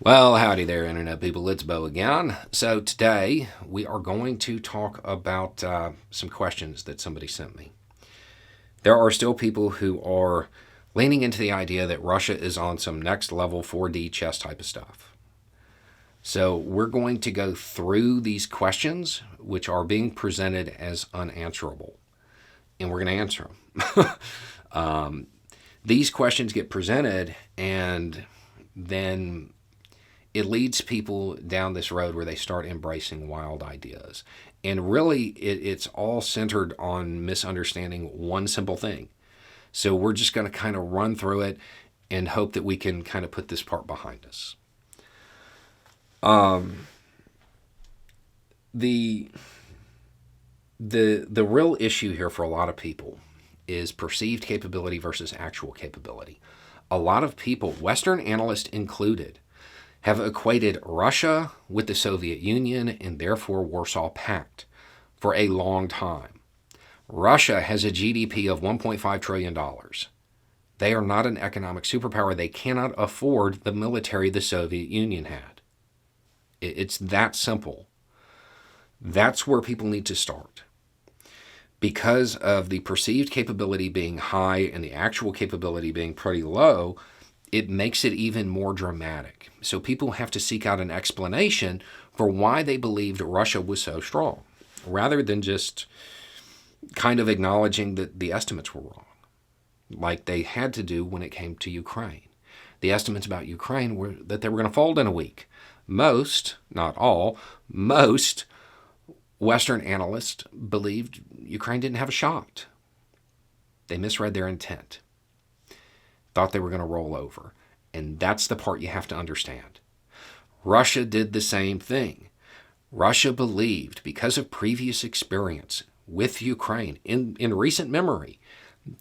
Well, howdy there, Internet people. It's Bo again. So, today we are going to talk about some questions that somebody sent me. There are still people who are leaning into the idea that Russia is on some next level 4D chess type of stuff. So, we're going to go through these questions, which are being presented as unanswerable, and we're going to answer them. These questions get presented, and then it leads people down this road where they start embracing wild ideas. And really, it's all centered on misunderstanding one simple thing. So we're just going to kind of run through it and hope that we can kind of put this part behind us. The real issue here for a lot of people is perceived capability versus actual capability. A lot of people, Western analysts included, have equated Russia with the Soviet Union and therefore Warsaw Pact for a long time. Russia has a GDP of $1.5 trillion. They are not an economic superpower. They cannot afford the military the Soviet Union had. It's that simple. That's where people need to start. Because of the perceived capability being high and the actual capability being pretty low, it makes it even more dramatic. So people have to seek out an explanation for why they believed Russia was so strong, rather than just kind of acknowledging that the estimates were wrong, like they had to do when it came to Ukraine. The estimates about Ukraine were that they were going to fold in a week. Most, not all, most Western analysts believed Ukraine didn't have a shot. They misread their intent. Thought they were going to roll over. And that's the part you have to understand. Russia did the same thing. Russia believed, because of previous experience with Ukraine, in recent memory,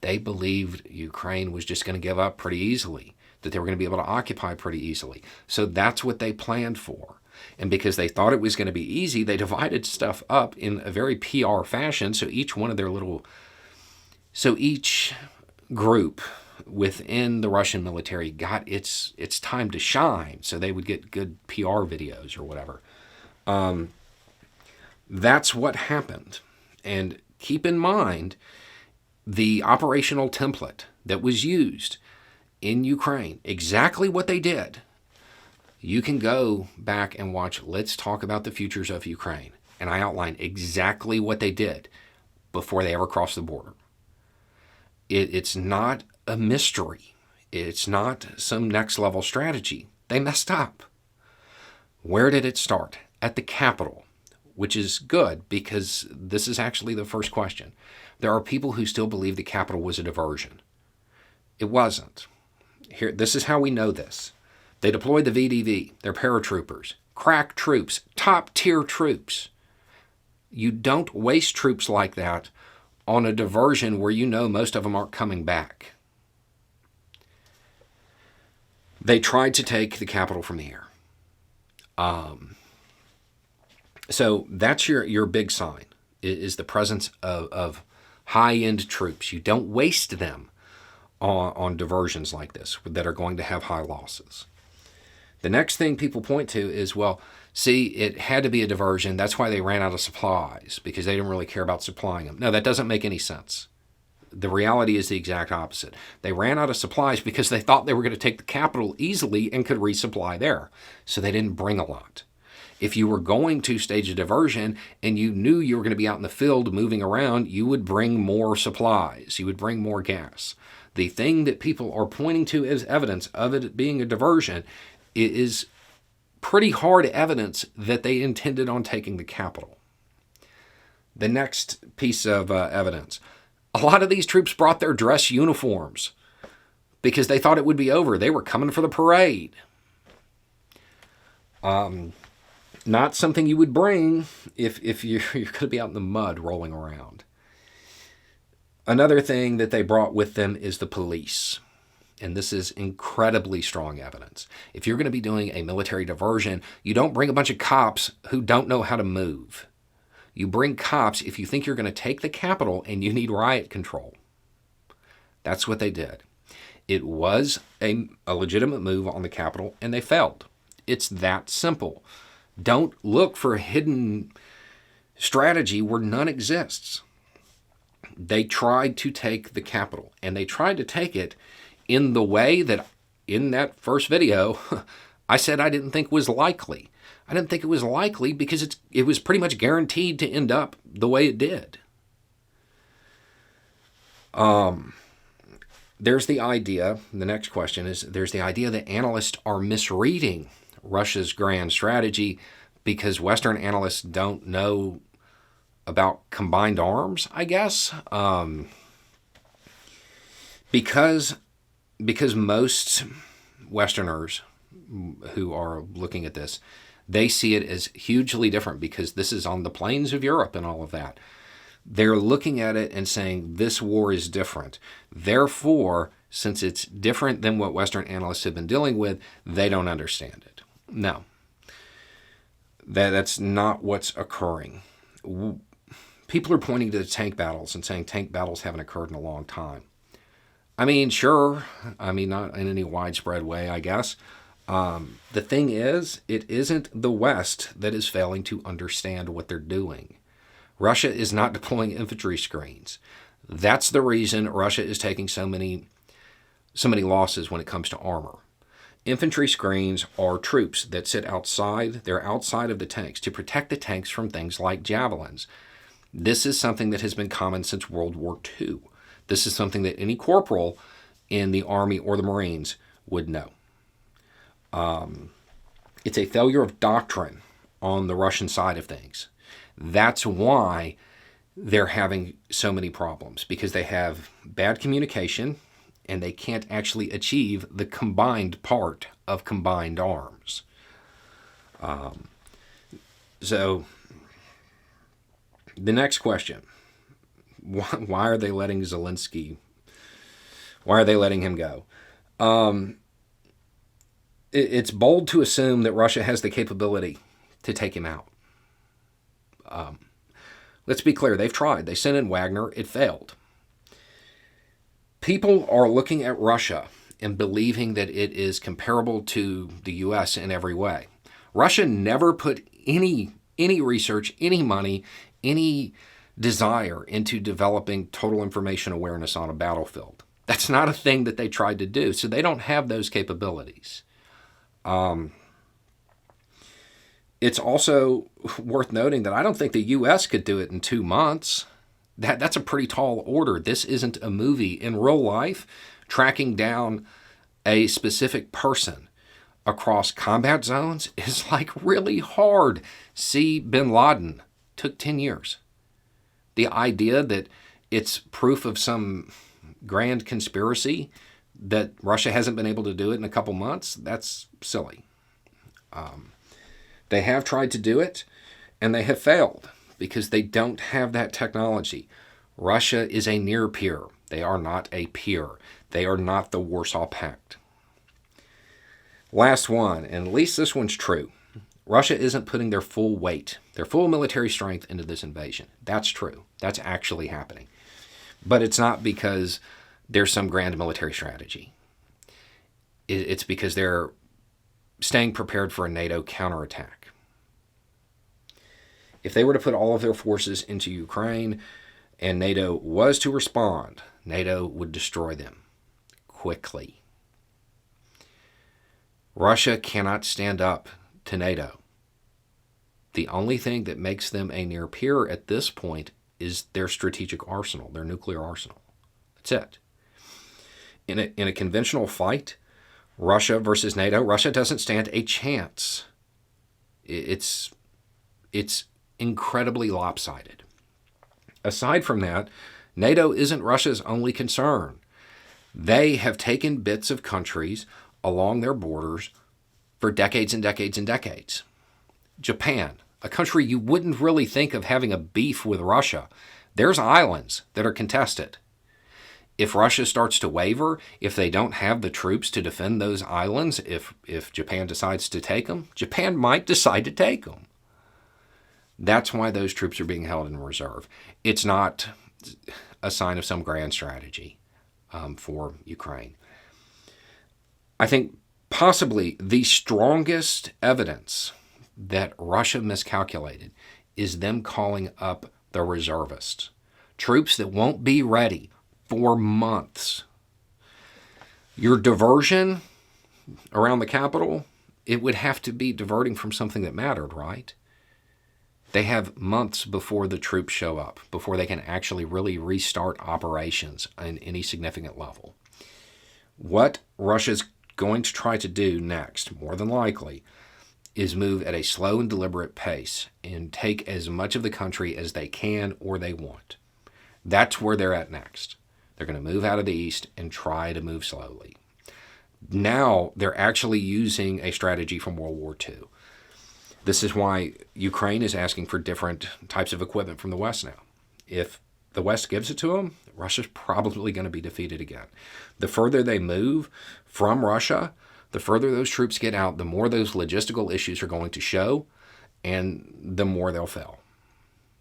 they believed Ukraine was just going to give up pretty easily, that they were going to be able to occupy pretty easily. So that's what they planned for. And because they thought it was going to be easy, they divided stuff up in a very PR fashion. So each group within the Russian military got its time to shine, so they would get good PR videos or whatever. That's what happened. And keep in mind, the operational template that was used in Ukraine, exactly what they did. You can go back and watch Let's Talk About the Futures of Ukraine, and I outline exactly what they did before they ever crossed the border. It's not a mystery. It's not some next level strategy. They messed up. Where did it start? At the capital, which is good because this is actually the first question. There are people who still believe the capital was a diversion. It wasn't. Here, this is how we know this. They deployed the VDV, their paratroopers, crack troops, top tier troops. You don't waste troops like that on a diversion where you know most of them aren't coming back. They tried to take the capital from the air. So that's your big sign, is the presence of high-end troops. You don't waste them on diversions like this that are going to have high losses. The next thing people point to is, well, see, it had to be a diversion. That's why they ran out of supplies, because they didn't really care about supplying them. No, that doesn't make any sense. The reality is the exact opposite. They ran out of supplies because they thought they were going to take the capital easily and could resupply there. So they didn't bring a lot. If you were going to stage a diversion and you knew you were going to be out in the field moving around, you would bring more supplies. You would bring more gas. The thing that people are pointing to as evidence of it being a diversion is pretty hard evidence that they intended on taking the capital. The next piece of evidence. A lot of these troops brought their dress uniforms because they thought it would be over. They were coming for the parade. Not something you would bring if you're going to be out in the mud rolling around. Another thing that they brought with them is the police. And this is incredibly strong evidence. If you're going to be doing a military diversion, you don't bring a bunch of cops who don't know how to move. You bring cops if you think you're going to take the capital and you need riot control. That's what they did. It was a legitimate move on the capital, and they failed. It's that simple. Don't look for a hidden strategy where none exists. They tried to take the capital, and they tried to take it in the way that, in that first video, I said I didn't think was likely. I didn't think it was likely because it was pretty much guaranteed to end up the way it did. There's the idea, the next question is, there's the idea that analysts are misreading Russia's grand strategy because Western analysts don't know about combined arms, I guess. Because most Westerners who are looking at this, they see it as hugely different because this is on the plains of Europe and all of that. They're looking at it and saying, this war is different. Therefore, since it's different than what Western analysts have been dealing with, they don't understand it. No. That's not what's occurring. People are pointing to the tank battles and saying tank battles haven't occurred in a long time. I mean, sure. I mean, not in any widespread way, I guess. The thing is, it isn't the West that is failing to understand what they're doing. Russia is not deploying infantry screens. That's the reason Russia is taking so many losses when it comes to armor. Infantry screens are troops that sit outside. They're outside of the tanks to protect the tanks from things like javelins. This is something that has been common since World War II. This is something that any corporal in the Army or the Marines would know. It's a failure of doctrine on the Russian side of things. That's why they're having so many problems, because they have bad communication and they can't actually achieve the combined part of combined arms. So the next question, why are they letting Zelensky, why are they letting him go? It's bold to assume that Russia has the capability to take him out. Let's be clear, they've tried. They sent in Wagner, it failed. People are looking at Russia and believing that it is comparable to the U.S. in every way. Russia never put any research, any money, any desire into developing total information awareness on a battlefield. That's not a thing that they tried to do, so they don't have those capabilities. It's also worth noting that I don't think the U.S. could do it in 2 months. That's a pretty tall order. This isn't a movie. In real life, tracking down a specific person across combat zones is like really hard. See, bin Laden took 10 years. The idea that it's proof of some grand conspiracy that Russia hasn't been able to do it in a couple months, that's silly. They have tried to do it, and they have failed because they don't have that technology. Russia is a near peer. They are not a peer. They are not the Warsaw Pact. Last one, and at least this one's true. Russia isn't putting their full weight, their full military strength into this invasion. That's true. That's actually happening. But it's not because there's some grand military strategy. It's because they're staying prepared for a NATO counterattack. If they were to put all of their forces into Ukraine and NATO was to respond, NATO would destroy them quickly. Russia cannot stand up to NATO. The only thing that makes them a near peer at this point is their strategic arsenal, their nuclear arsenal. That's it. In a conventional fight, Russia versus NATO, Russia doesn't stand a chance. It's incredibly lopsided. Aside from that, NATO isn't Russia's only concern. They have taken bits of countries along their borders for decades and decades and decades. Japan, a country you wouldn't really think of having a beef with Russia, there's islands that are contested. If Russia starts to waver, if they don't have the troops to defend those islands, if Japan decides to take them, Japan might decide to take them. That's why those troops are being held in reserve. It's not a sign of some grand strategy for Ukraine. I think Possibly the strongest evidence that Russia miscalculated is them calling up the reservists, troops that won't be ready for months. Your diversion around the capital, it would have to be diverting from something that mattered, right? They have months before the troops show up, before they can actually really restart operations on any significant level. What Russia's going to try to do next, more than likely, is move at a slow and deliberate pace and take as much of the country as they can or they want. That's where they're at next. They're going to move out of the east and try to move slowly. Now they're actually using a strategy from World War II. This is why Ukraine is asking for different types of equipment from the West now. If the West gives it to them, Russia's probably going to be defeated again. The further they move from Russia, the further those troops get out, the more those logistical issues are going to show, and the more they'll fail,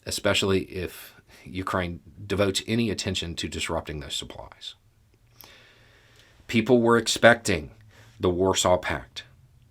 especially if Ukraine devotes any attention to disrupting those supplies. People were expecting the Warsaw Pact.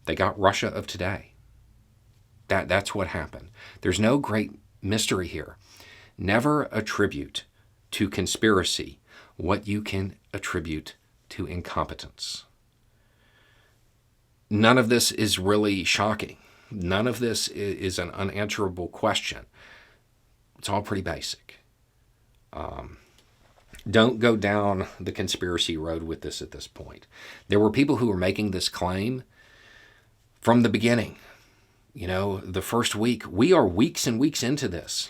They got Russia of today. That's what happened. There's no great mystery here. Never attribute to conspiracy what you can attribute to incompetence. None of this is really shocking. None of this is an unanswerable question. It's all pretty basic. Don't go down the conspiracy road with this at this point. There were people who were making this claim from the beginning. You know, the first week, we are weeks and weeks into this.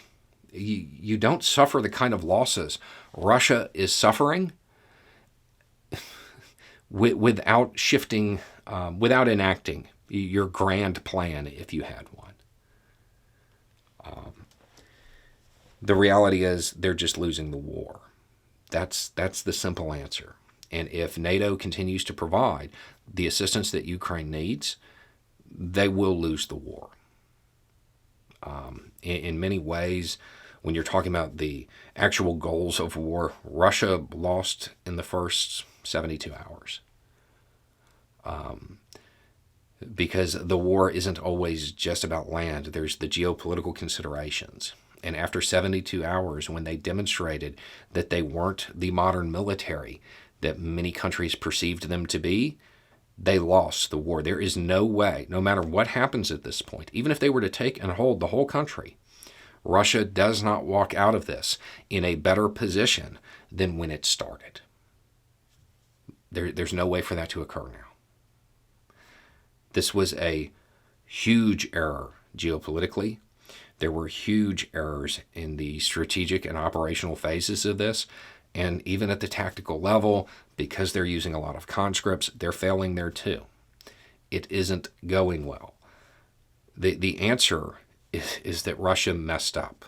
You don't suffer the kind of losses Russia is suffering without shifting, without enacting your grand plan if you had one. The reality is they're just losing the war. That's the simple answer. And if NATO continues to provide the assistance that Ukraine needs, they will lose the war. In many ways, when you're talking about the actual goals of war, Russia lost in the first 72 hours. Because the war isn't always just about land. There's the geopolitical considerations. And after 72 hours, when they demonstrated that they weren't the modern military that many countries perceived them to be, they lost the war. There is no way, no matter what happens at this point, even if they were to take and hold the whole country, Russia does not walk out of this in a better position than when it started. There's no way for that to occur now. This was a huge error geopolitically. There were huge errors in the strategic and operational phases of this. And even at the tactical level, because they're using a lot of conscripts, they're failing there too. It isn't going well. The answer is that Russia messed up.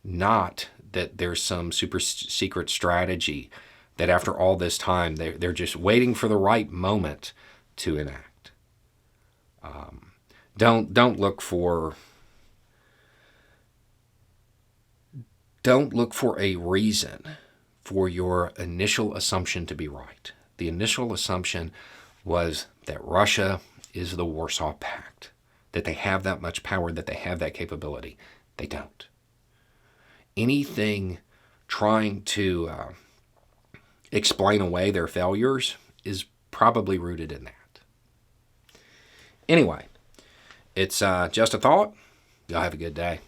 Not that there's some super secret strategy that after all this time, they're just waiting for the right moment to enact. Don't look for a reason for your initial assumption to be right. The initial assumption was that Russia is the Warsaw Pact, that they have that much power, that they have that capability. They don't. Anything trying to explain away their failures is probably rooted in that. Anyway, it's just a thought. Y'all have a good day.